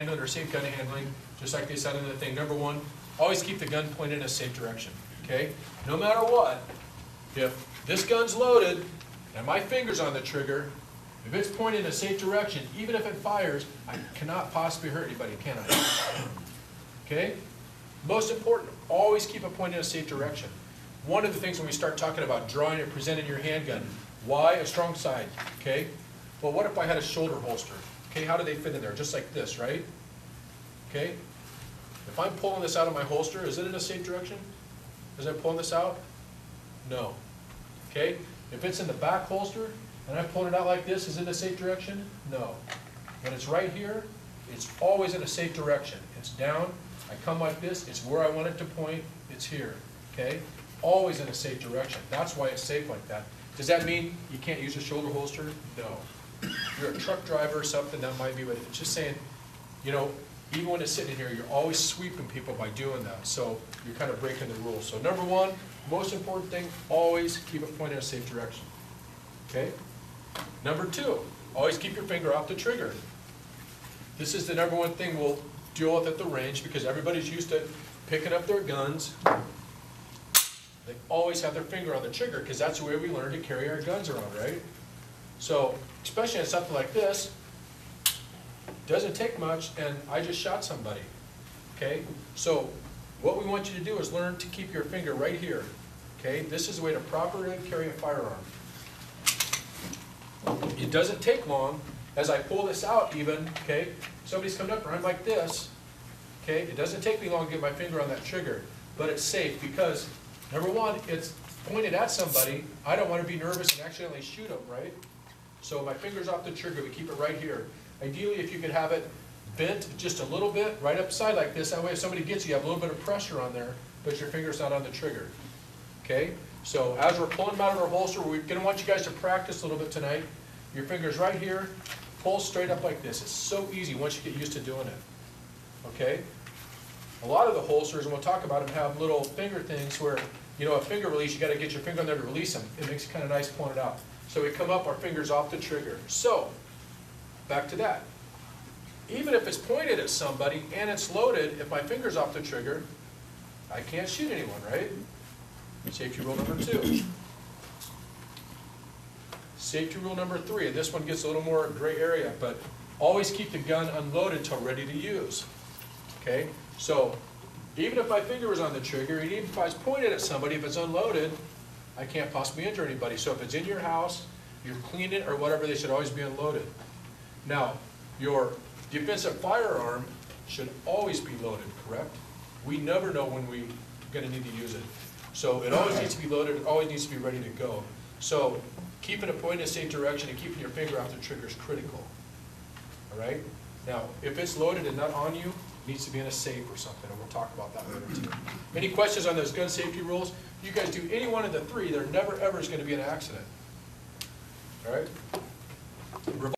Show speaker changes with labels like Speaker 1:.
Speaker 1: or safe gun handling, just like they said in the thing. Number one, always keep the gun pointed in a safe direction, okay? No matter what, if this gun's loaded and my finger's on the trigger, if it's pointed in a safe direction, even if it fires, I cannot possibly hurt anybody, can I? Okay? Most important, always keep it pointed in a safe direction. One of the things when we start talking about drawing and presenting your handgun, why a strong side, okay? Well, what if I had a shoulder holster? Okay, how do they fit in there? Just like this, right? Okay? If I'm pulling this out of my holster, is it in a safe direction? As I'm pulling this out? No. Okay? If it's in the back holster, and I'm pulling it out like this, is it in a safe direction? No. When it's right here, it's always in a safe direction. It's down, I come like this, it's where I want it to point, it's here. Okay? Always in a safe direction. That's why it's safe like that. Does that mean you can't use a shoulder holster? No. If you're a truck driver or something, that might be what it's just saying, you know, even when it's sitting in here, you're always sweeping people by doing that. So you're kind of breaking the rules. So number one, most important thing, always keep it pointed in a safe direction. Okay? Number two, always keep your finger off the trigger. This is the number one thing we'll deal with at the range because everybody's used to picking up their guns. They always have their finger on the trigger because that's the way we learn to carry our guns around, right? So, especially on something like this, doesn't take much, and I just shot somebody, okay? So, what we want you to do is learn to keep your finger right here, okay? This is the way to properly carry a firearm. It doesn't take long. As I pull this out even, okay, somebody's coming up and I'm like this, okay? It doesn't take me long to get my finger on that trigger, but it's safe because, number one, it's pointed at somebody. I don't want to be nervous and accidentally shoot them, right? So my finger's off the trigger, we keep it right here. Ideally, if you could have it bent just a little bit, right upside like this, that way if somebody gets you, you have a little bit of pressure on there, but your finger's not on the trigger. Okay? So as we're pulling them out of our holster, we're going to want you guys to practice a little bit tonight. Your finger's right here, pull straight up like this. It's so easy once you get used to doing it. Okay? A lot of the holsters, and we'll talk about them, have little finger things where, you know, a finger release, you got to get your finger on there to release them. It makes it kind of nice pointed out. So we come up, our finger's off the trigger. So, back to that. Even if it's pointed at somebody and it's loaded, if my finger's off the trigger, I can't shoot anyone, right? Safety rule number two. Safety rule number three, and this one gets a little more gray area, but always keep the gun unloaded until ready to use. Okay? So, even if my finger was on the trigger, and even if I was pointed at somebody, if it's unloaded, I can't possibly injure anybody. So if it's in your house, you're cleaning it or whatever, they should always be unloaded. Now, your defensive firearm should always be loaded, correct? We never know when we're going to need to use it. So it always needs to be loaded, it always needs to be ready to go. So keeping it pointed in a safe direction and keeping your finger off the trigger is critical. All right? Now, if it's loaded and not on you, it needs to be in a safe or something, and we'll talk about that later too. Any questions on those gun safety rules? You guys do any one of the three, there never ever is going to be an accident. All right?